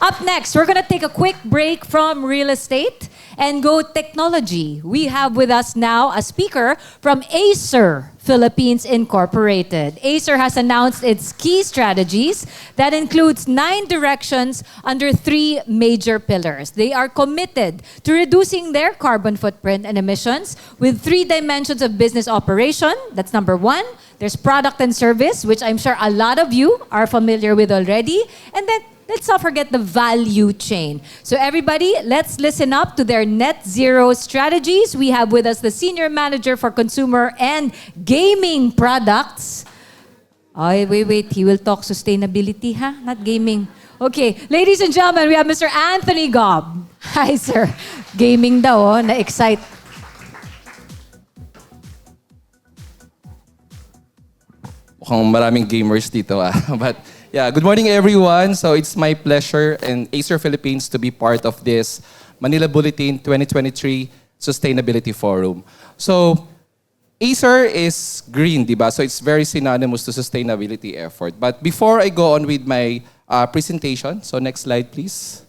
Up next, we're gonna take a quick break from real estate and go technology. We have with us now a speaker from Acer Philippines Incorporated. Acer has announced its key strategies that includes 9 directions under 3 major pillars. They are committed to reducing their carbon footprint and emissions with 3 dimensions of business operation. That's number 1. There's product and service, which I'm sure a lot of you are familiar with already. And then let's not forget the value chain. So everybody, let's listen up to their net zero strategies. We have with us the Senior Manager for Consumer and Gaming Products. Ay, wait. He will talk sustainability, ha? Not gaming. Okay, ladies and gentlemen, we have Mr. Anthony Gob. Hi, sir. Gaming daw, oh, na-excite. Mukhang maraming gamers dito, ah. But yeah, good morning everyone. So it's my pleasure and Acer Philippines to be part of this Manila Bulletin 2023 Sustainability Forum. So Acer is green, diba? So it's very synonymous to sustainability effort. But before I go on with my presentation, so next slide please.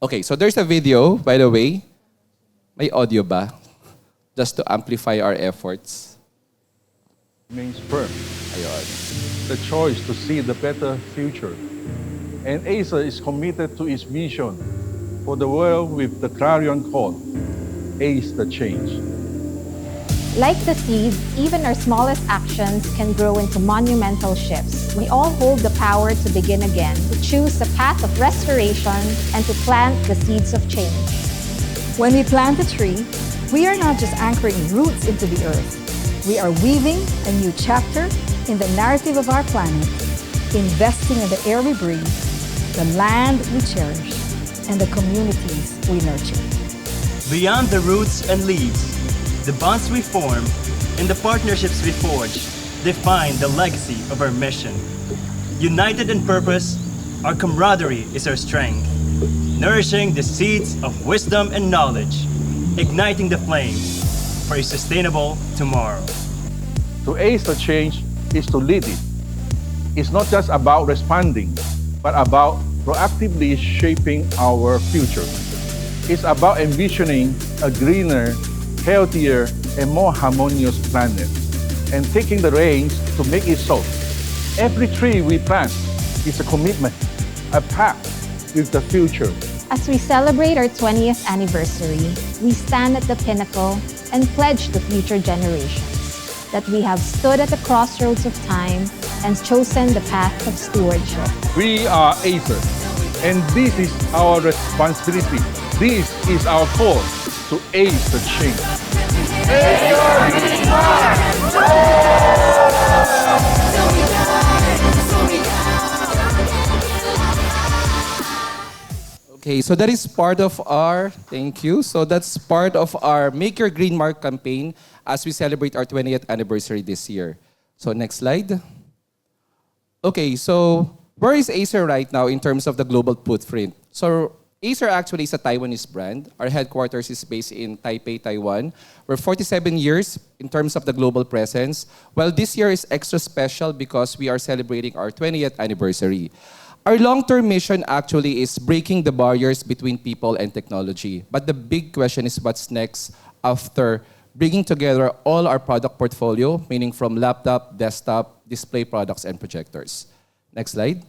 Okay, so there's a video, by the way. May audio ba? Just to amplify our efforts. Remains firm. The choice to see the better future. And Acer is committed to its mission for the world with the clarion call, Ace the Change. Like the seeds, even our smallest actions can grow into monumental shifts. We all hold the power to begin again, to choose the path of restoration, and to plant the seeds of change. When we plant a tree, we are not just anchoring roots into the earth. We are weaving a new chapter in the narrative of our planet, investing in the air we breathe, the land we cherish, and the communities we nurture. Beyond the roots and leaves, the bonds we form and the partnerships we forge define the legacy of our mission. United in purpose, our camaraderie is our strength, nourishing the seeds of wisdom and knowledge, igniting the flames for a sustainable tomorrow. To ace the change is to lead it. It's not just about responding, but about proactively shaping our future. It's about envisioning a greener, healthier, and more harmonious planet, and taking the reins to make it so. Every tree we plant is a commitment, a pact with the future. As we celebrate our 20th anniversary, we stand at the pinnacle and pledge to future generations that we have stood at the crossroads of time and chosen the path of stewardship. We are Acer, and this is our responsibility. This is our call to ace the change. Okay, so that is part of our, thank you. So that's part of our Make Your Green Mark campaign as we celebrate our 20th anniversary this year. So next slide. Okay, so where is Acer right now in terms of the global footprint? So Acer actually is a Taiwanese brand. Our headquarters is based in Taipei, Taiwan. We're 47 years in terms of the global presence. Well, this year is extra special because we are celebrating our 20th anniversary. Our long-term mission actually is breaking the barriers between people and technology. But the big question is what's next after bringing together all our product portfolio, meaning from laptop, desktop, display products, and projectors. Next slide.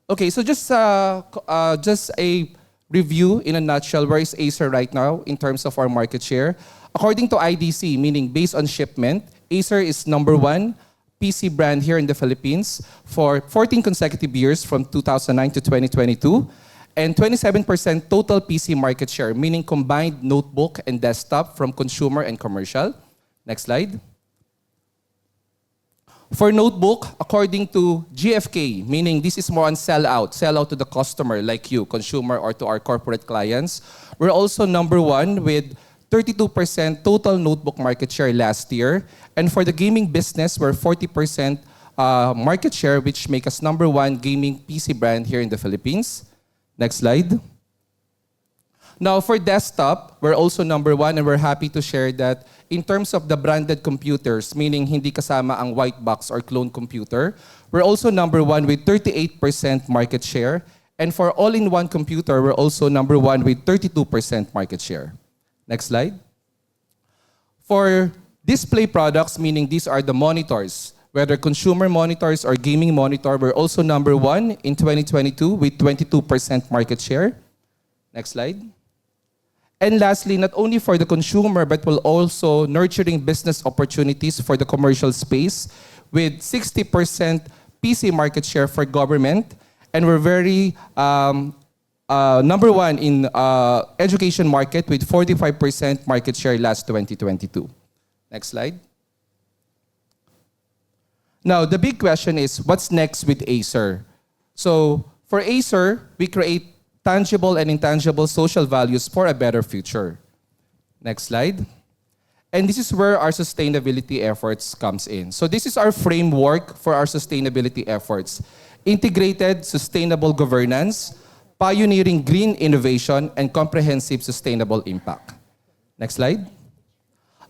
Okay, so just a review in a nutshell, where is Acer right now in terms of our market share? According to IDC, meaning based on shipment, Acer is number 1 PC brand here in the Philippines for 14 consecutive years from 2009 to 2022, and 27% total PC market share, meaning combined notebook and desktop from consumer and commercial. Next slide. For notebook, according to GfK, meaning this is more on sell out to the customer like you, consumer, or to our corporate clients, we're also number 1 with 32% total notebook market share last year. And for the gaming business, we're 40% market share, which make us number 1 gaming PC brand here in the Philippines. Next slide. Now, for desktop, we're also number one, and we're happy to share that in terms of the branded computers, meaning hindi kasama ang white box or clone computer, we're also number one with 38% market share. And for all-in-one computer, we're also number one with 32% market share. Next slide. For display products, meaning these are the monitors, whether consumer monitors or gaming monitor, we're also number one in 2022 with 22% market share. Next slide. And lastly, not only for the consumer, but will also nurturing business opportunities for the commercial space with 60% PC market share for government. And we're very number one in education market with 45% market share last 2022. Next slide. Now, the big question is, what's next with Acer? So, for Acer, we create tangible and intangible social values for a better future. Next slide. And this is where our sustainability efforts comes in. So this is our framework for our sustainability efforts. Integrated sustainable governance, pioneering green innovation, and comprehensive sustainable impact. Next slide.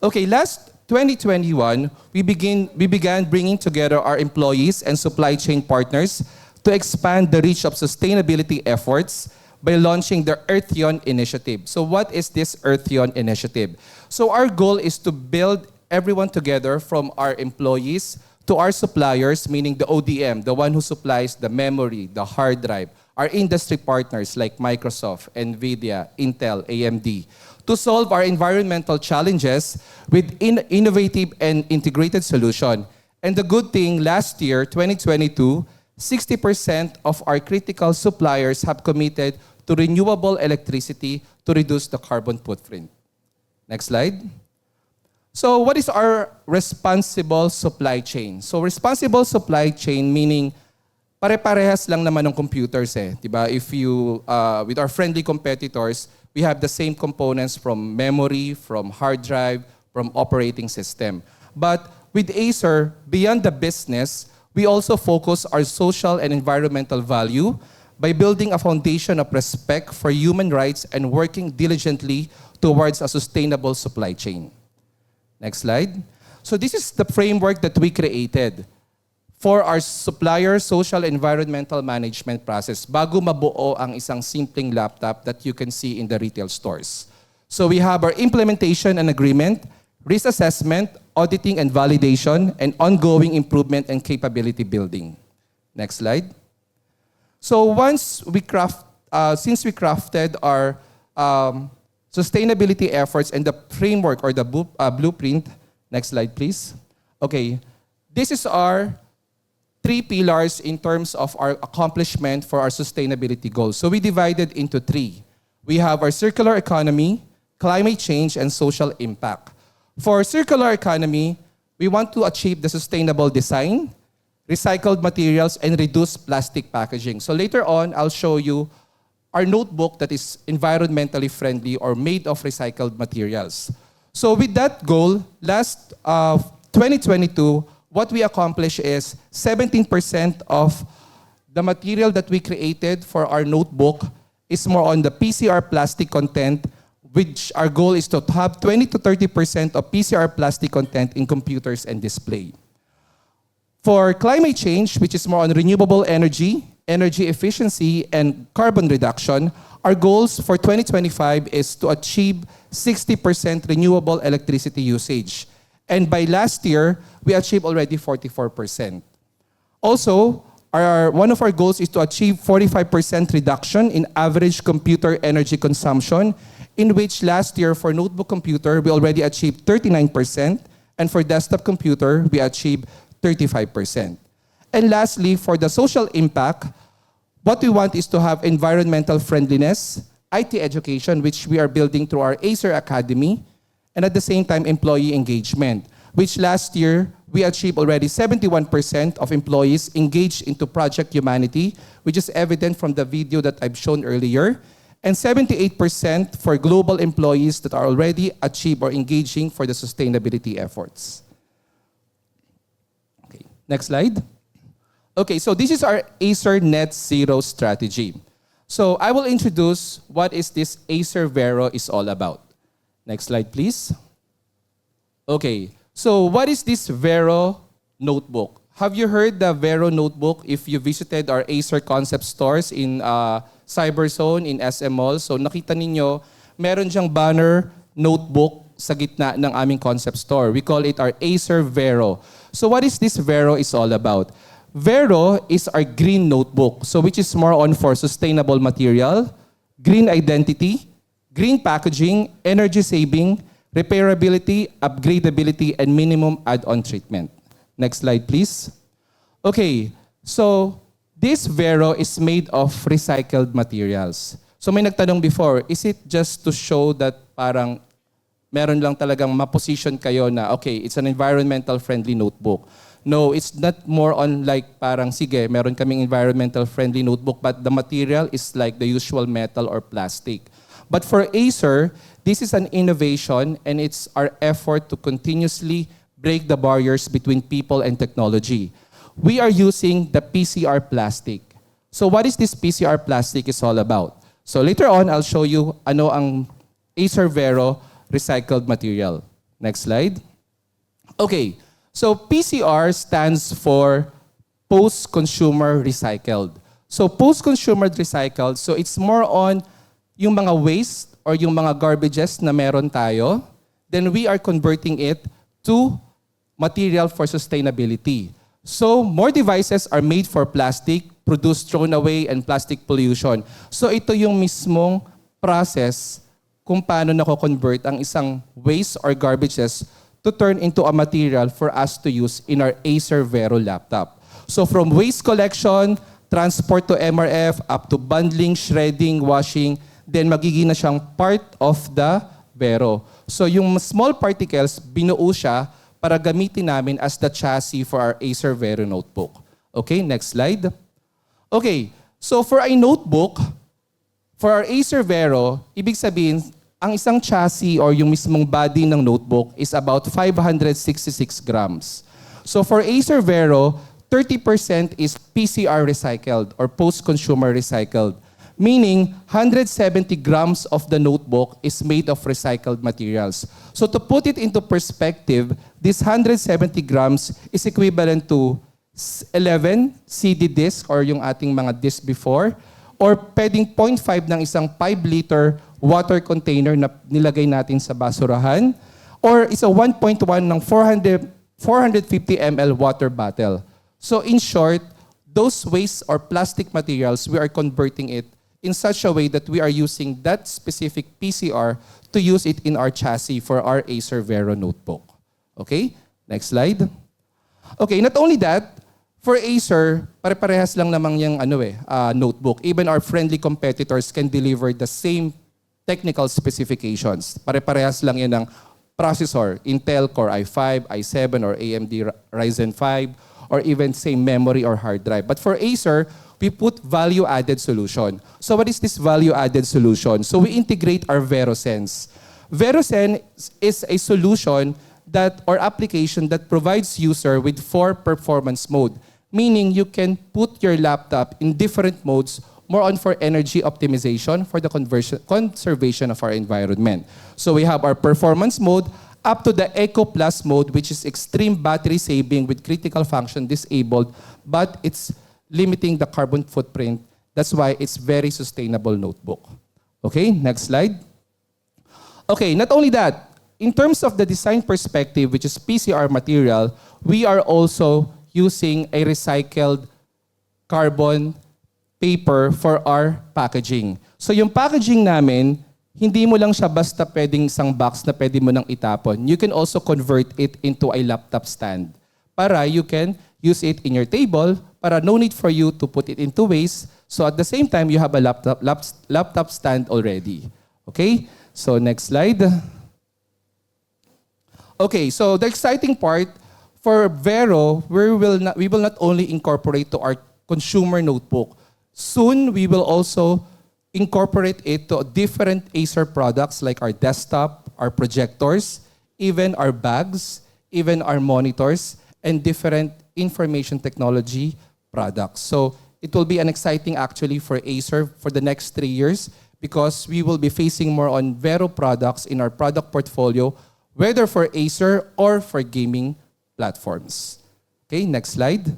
Okay, last 2021, we began bringing together our employees and supply chain partners to expand the reach of sustainability efforts by launching the Earthion initiative. So what is this Earthion initiative? So our goal is to build everyone together, from our employees to our suppliers, meaning the ODM, the one who supplies the memory, the hard drive, our industry partners like Microsoft, NVIDIA, Intel, AMD, to solve our environmental challenges with innovative and integrated solution. And the good thing, last year, 2022, 60% of our critical suppliers have committed to renewable electricity to reduce the carbon footprint. Next slide. So what is our responsible supply chain? So responsible supply chain meaning pare-parehas lang naman ng computers eh. Diba? If you, with our friendly competitors, we have the same components from memory, from hard drive, from operating system. But with Acer, beyond the business, we also focus our social and environmental value by building a foundation of respect for human rights and working diligently towards a sustainable supply chain. Next slide. So this is the framework that we created for our supplier social environmental management process bago mabuo ang isang simpleng laptop that you can see in the retail stores. So we have our implementation and agreement, risk assessment, auditing and validation, and ongoing improvement and capability building. Next slide. So since we crafted our sustainability efforts and the framework or the blueprint, next slide please. Okay, this is our 3 pillars in terms of our accomplishment for our sustainability goals. So we divided into 3. We have our circular economy, climate change, and social impact. For circular economy, we want to achieve the sustainable design, recycled materials, and reduced plastic packaging. So later on, I'll show you our notebook that is environmentally friendly or made of recycled materials. So with that goal, last 2022, what we accomplished is 17% of the material that we created for our notebook is more on the PCR plastic content, which our goal is to have 20 to 30% of PCR plastic content in computers and display. For climate change, which is more on renewable energy, energy efficiency, and carbon reduction, our goals for 2025 is to achieve 60% renewable electricity usage. And by last year, we achieved already 44%. Also, one of our goals is to achieve 45% reduction in average computer energy consumption, in which last year for notebook computer, we already achieved 39%, and for desktop computer, we achieved 35%. And lastly, for the social impact, what we want is to have environmental friendliness, IT education, which we are building through our Acer Academy, and at the same time, employee engagement, which last year, we achieved already 71% of employees engaged into Project Humanity, which is evident from the video that I've shown earlier, and 78% for global employees that are already achieved or engaging for the sustainability efforts. Okay, next slide. Okay, so this is our Acer Net Zero strategy. So I will introduce what is this Acer Vero is all about. Next slide, please. Okay, so what is this Vero notebook? Have you heard the Vero notebook if you visited our Acer concept stores in Cyberzone, in SM Mall? So nakita ninyo, meron siyang banner notebook sa gitna ng aming concept store. We call it our Acer Vero. So what is this Vero is all about? Vero is our green notebook, so which is more on for sustainable material, green identity, green packaging, energy saving, repairability, upgradability, and minimum add-on treatment. Next slide, please. Okay, so this Vero is made of recycled materials. So may nagtanong before, is it just to show that parang meron lang talagang ma-position kayo na, okay, it's an environmental friendly notebook? No, it's not more on like parang, sige, meron kaming environmental friendly notebook, but the material is like the usual metal or plastic. But for Acer, this is an innovation and it's our effort to continuously break the barriers between people and technology. We are using the PCR plastic. So what is this PCR plastic is all about? So later on, I'll show you ano ang Acer Vero recycled material. Next slide. Okay, so PCR stands for post-consumer recycled. So post-consumer recycled, so it's more on yung mga waste or yung mga garbages na meron tayo, then we are converting it to material for sustainability. So more devices are made for plastic, produced, thrown away, and plastic pollution. So ito yung mismong process kung paano nako-convert ang isang waste or garbages to turn into a material for us to use in our Acer Vero laptop. So from waste collection, transport to MRF, up to bundling, shredding, washing, then magiging na siyang part of the Vero. So yung small particles, binuo siya para gamitin namin as the chassis for our Acer Vero notebook. Okay, next slide. Okay, so for a notebook, for our Acer Vero, ibig sabihin, ang isang chassis or yung mismong body ng notebook is about 566 grams. So for Acer Vero, 30% is PCR recycled or post-consumer recycled. Meaning, 170 grams of the notebook is made of recycled materials. So to put it into perspective, this 170 grams is equivalent to 11 CD disc or yung ating mga disc before, or pwedeng 0.5 ng isang 5-liter water container na nilagay natin sa basurahan, or isa 1.1 ng 450 ml water bottle. So in short, those waste or plastic materials, we are converting it in such a way that we are using that specific PCR to use it in our chassis for our Acer Vero notebook. Okay? Next slide. Okay, not only that, for Acer, pare-parehas lang namang yung notebook. Even our friendly competitors can deliver the same technical specifications. Pare-parehas lang yan ng processor, Intel Core i5, i7, or AMD Ryzen 5, or even same memory or hard drive. But for Acer, we put value-added solution. So what is this value-added solution? So we integrate our VeroSense. VeroSense is a solution that or application that provides user with 4 performance mode, meaning you can put your laptop in different modes, more on for energy optimization, for the conservation of our environment. So we have our performance mode up to the Eco Plus mode, which is extreme battery saving with critical function disabled, but it's limiting the carbon footprint. That's why it's very sustainable notebook. Okay, next slide. Okay, not only that, in terms of the design perspective, which is PCR material, we are also using a recycled carbon paper for our packaging. So yung packaging namin, hindi mo lang siya basta pwedeng isang box na pwede mo nang itapon. You can also convert it into a laptop stand para you can use it in your table para no need for you to put it into waste. So at the same time, you have a laptop stand already. Okay? So next slide. Okay, so the exciting part for Vero, we will not only incorporate to our consumer notebook. Soon, we will also incorporate it to different Acer products like our desktop, our projectors, even our bags, even our monitors, and different information technology products. So it will be an exciting actually for Acer for the next 3 years because we will be facing more on Vero products in our product portfolio, whether for Acer or for gaming platforms. Okay, next slide.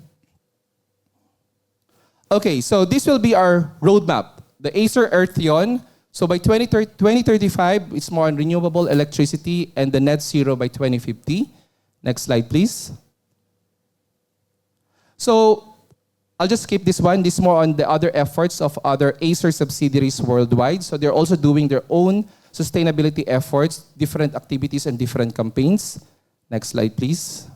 Okay, so this will be our roadmap. The Acer Earthion. So by 2035, it's more on renewable electricity and the net zero by 2050. Next slide, please. So I'll just skip this one. This is more on the other efforts of other Acer subsidiaries worldwide. So they're also doing their own sustainability efforts, different activities and different campaigns. Next slide, please.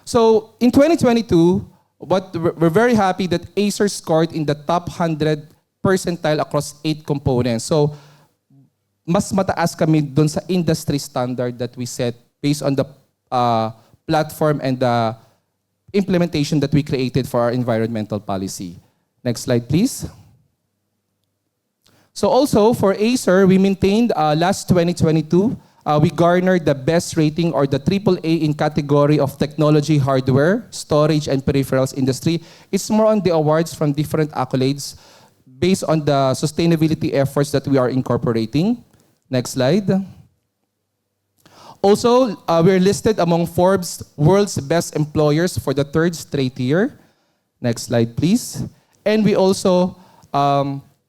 So in 2022, we're very happy that Acer scored in the top 100 percentile across 8 components. So mas mataas kami dun sa industry standard that we set based on the platform and the implementation that we created for our environmental policy. Next slide, please. So also for Acer, we maintained last 2022, we garnered the best rating or the AAA in category of technology, hardware, storage, and peripherals industry. It's more on the awards from different accolades based on the sustainability efforts that we are incorporating. Next slide. Also, we're listed among Forbes' World's Best Employers for the 3rd straight year. Next slide, please. And we also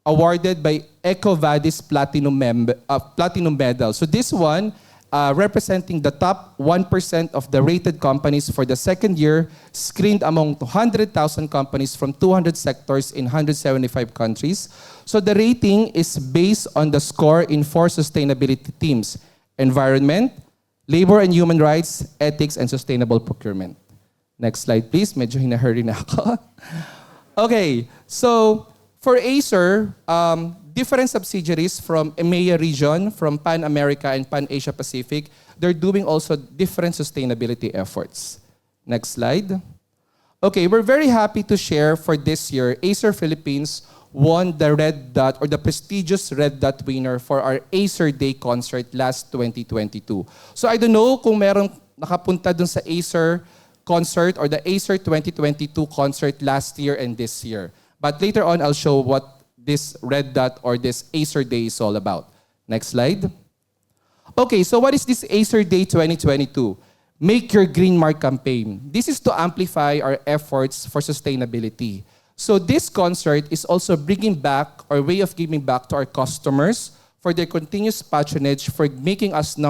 awarded by EcoVadis Platinum Medal. So this one, representing the top 1% of the rated companies for the 2nd year, screened among 200,000 companies from 200 sectors in 175 countries. So the rating is based on the score in 4 sustainability themes: environment, labor and human rights, ethics, and sustainable procurement. Next slide, please. Medyo hinahurry na ako. Okay, so for Acer, different subsidiaries from EMEA region, from Pan America and Pan Asia Pacific, they're doing also different sustainability efforts. Next slide. Okay, we're very happy to share for this year, Acer Philippines won the Red Dot or the prestigious Red Dot winner for our Acer Day concert last 2022. So I don't know kung merong nakapunta dun sa Acer concert or the Acer 2022 concert last year and this year. But later on, I'll show what this Red Dot or this Acer Day is all about. Next slide. Okay, so what is this Acer Day 2022? Make Your Green Mark campaign. This is to amplify our efforts for sustainability. So this concert is also bringing back our way of giving back to our customers for their continuous patronage for making us #1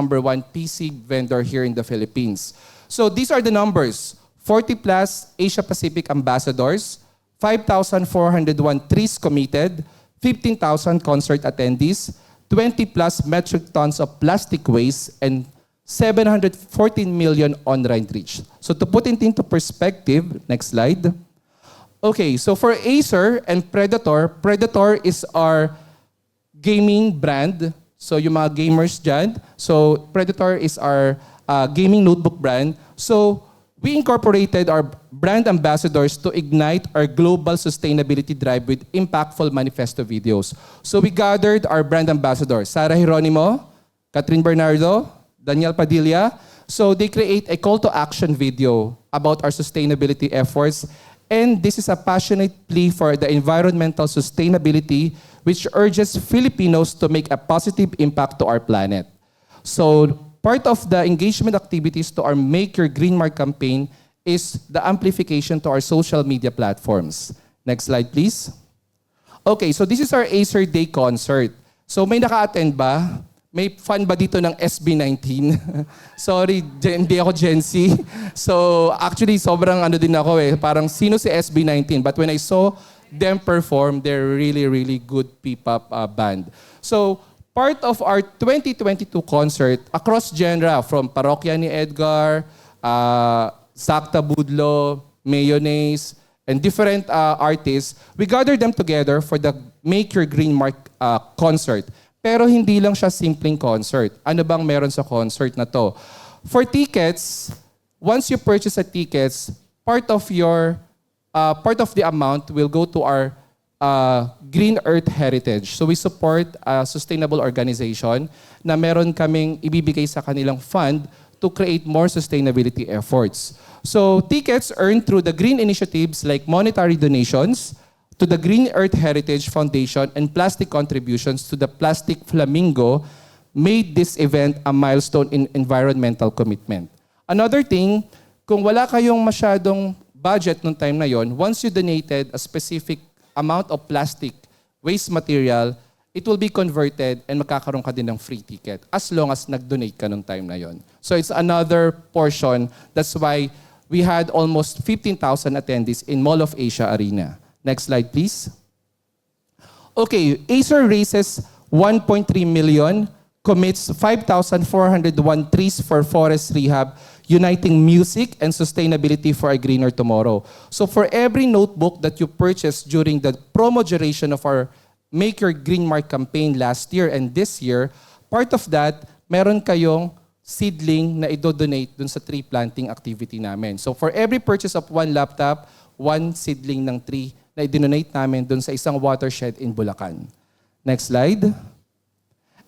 PC vendor here in the Philippines. So these are the numbers. 40 plus Asia Pacific ambassadors, 5,401 trees committed, 15,000 concert attendees, 20 plus metric tons of plastic waste, and 714 million online reach. So to put it into perspective, next slide. Okay, so for Acer and Predator, Predator is our gaming brand. So yung mga gamers dyan. So Predator is our gaming notebook brand. So we incorporated our brand ambassadors to ignite our global sustainability drive with impactful manifesto videos. So we gathered our brand ambassadors, Sarah Geronimo, Catherine Bernardo, Daniel Padilla. So they create a call to action video about our sustainability efforts. And this is a passionate plea for the environmental sustainability, which urges Filipinos to make a positive impact to our planet. So part of the engagement activities to our Make Your Green Mark campaign is the amplification to our social media platforms. Next slide, please. Okay, so this is our Acer Day concert. So may naka-attend ba? May fan ba dito ng SB19? Sorry, hindi ako Gen Z. So actually, sobrang ano din ako eh. Parang sino si SB19? But when I saw them perform, they're really, really good P-pop band. So part of our 2022 concert across genre, from Parokya ni Edgar, Sakta Budlo, Mayonnaise, and different artists, we gathered them together for the Make Your Green Mark concert. Pero hindi lang siya simpleng concert. Ano bang meron sa concert na to? For tickets, once you purchase a tickets, part of the amount will go to our Green Earth Heritage. So we support a sustainable organization na meron kaming ibibigay sa kanilang fund to create more sustainability efforts. So tickets earned through the green initiatives like monetary donations to the Green Earth Heritage Foundation and plastic contributions to the Plastic Flamingo made this event a milestone in environmental commitment. Another thing, kung wala kayong masyadong budget nung time na yon, once you donated a specific amount of plastic waste material, it will be converted and magkakaroon ka din ng free ticket as long as nag-donate ka nung time na yon. So it's another portion. That's why we had almost 15,000 attendees in Mall of Asia Arena. Next slide, please. Okay, Acer raises 1.3 million, commits 5,401 trees for forest rehab, uniting music and sustainability for a greener tomorrow. So for every notebook that you purchased during the promo duration of our Make Your Green Mark campaign last year and this year, part of that, meron kayong seedling na idodonate dun sa tree planting activity namin. So for every purchase of one laptop, one seedling ng tree na idonate namin dun sa isang watershed in Bulacan. Next slide.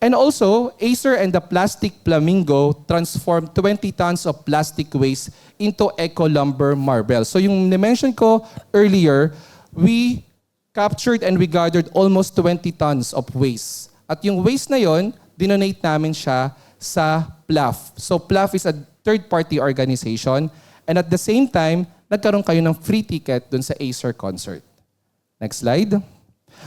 And also, Acer and the Plastic Flamingo transformed 20 tons of plastic waste into eco-lumber marble. So yung na-mention ko earlier, we captured and we gathered almost 20 tons of waste. At yung waste na yon, dinonate namin siya sa PLAF. So PLAF is a third-party organization. And at the same time, nagkaroon kayo ng free ticket dun sa Acer concert. Next slide.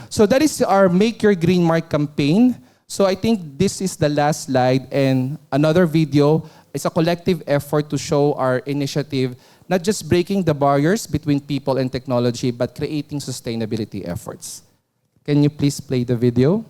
So that is our Make Your Green Mark campaign. So I think this is the last slide, and another video is a collective effort to show our initiative, not just breaking the barriers between people and technology, but creating sustainability efforts. Can you please play the video?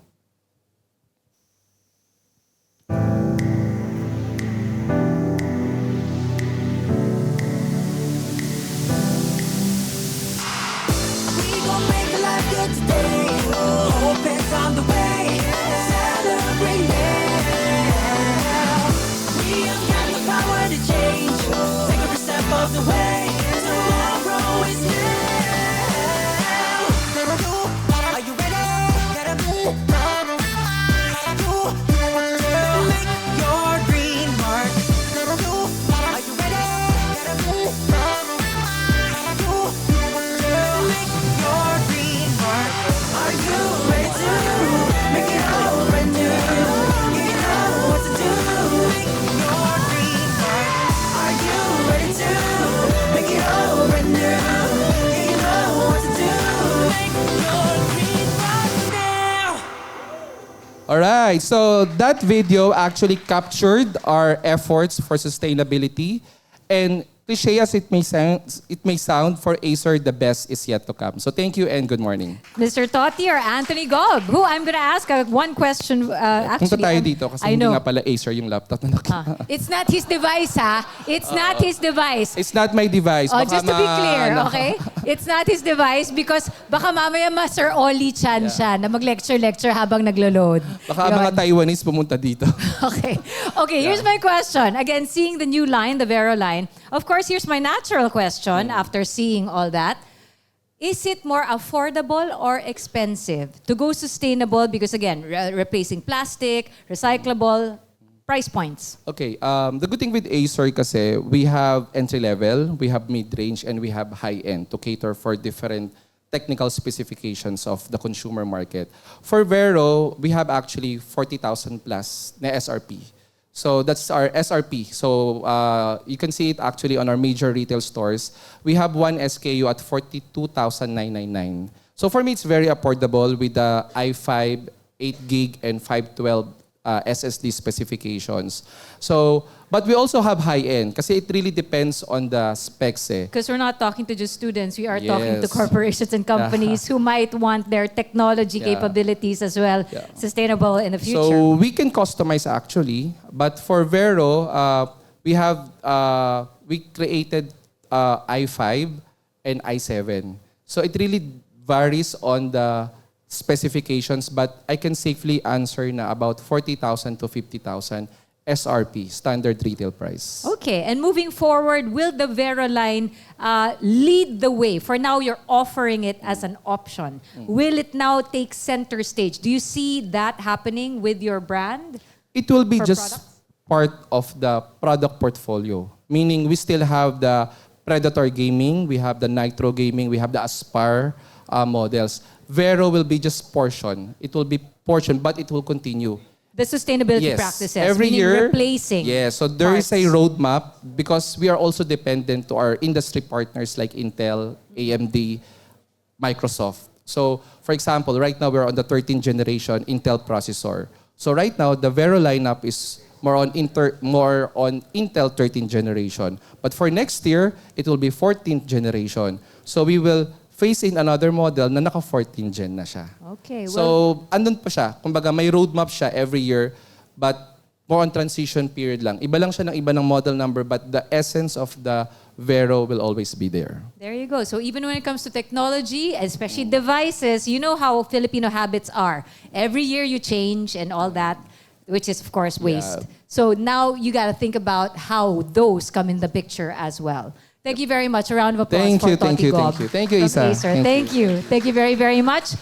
Alright, so that video actually captured our efforts for sustainability, and cliché as it may sound, for Acer, the best is yet to come. So thank you and good morning. Mr. Totti or Anthony Gob, who I'm going to ask one question. Punta tayo dito kasi hindi nga pala Acer yung laptop na nakita. It's not his device, ha? It's not his device. It's not my device. Oh, Baka just to be clear, okay? It's not his device because baka mamaya Sir Oli Chan siya na mag-lecture habang naglo-load. Baka mga Taiwanese pumunta dito. Okay. Okay, here's my question. Again, seeing the new line, the Vero line, of course, here's my natural question after seeing all that. Is it more affordable or expensive to go sustainable? Because again, replacing plastic, recyclable, price points. Okay, the good thing with Acer kasi, we have entry level, we have mid-range, and we have high-end to cater for different technical specifications of the consumer market. For Vero, we have actually 40,000 plus na SRP. So that's our SRP. So you can see it actually on our major retail stores. We have one SKU at 42,999. So for me, it's very affordable with the i5, 8 gig, and 512 SSD specifications. So, but we also have high-end kasi it really depends on the specs. Because we're not talking to just students, we are talking to corporations and companies who might want their technology capabilities as well sustainable in the future. So we can customize actually, but for Vero, we created i5 and i7. So it really varies on the specifications, but I can safely answer na about 40,000 to 50,000 SRP, standard retail price. Okay, and moving forward, will the Vero line lead the way? For now, you're offering it as an option. Will it now take center stage? Do you see that happening with your brand? It will be for just products? part of the product portfolio. Meaning we still have the Predator gaming, we have the Nitro gaming, we have the Aspire models. Vero will be just portion. It will be portion, but it will continue. The sustainability Yes, practices, every meaning year. replacing. Yeah, so there is a parts. roadmap because we are also dependent to our industry partners like Intel, AMD, Microsoft. So, for example, right now we're on the 13th generation Intel processor. So right now the Vero lineup is more on Intel 13th generation. But for next year, it will be 14th generation. So we will phase in another model na naka 14th gen na siya. Okay, well, So, andun pa siya. Kumbaga, may roadmap siya every year, but more on transition period lang. Iba lang siya ng iba ng model number, but the essence of the Vero will always be there. there you go. So even when it comes to technology, especially devices, you know how Filipino habits are. Every year you change and all that, which is of course waste. Yeah. So now you got to think about how those come in the picture as well. Thank you very much. A round of applause Thank for you, thank Toti you, Gob thank you. Thank you, from Isa. Acer. Thank Thank you. Thank you very, very much.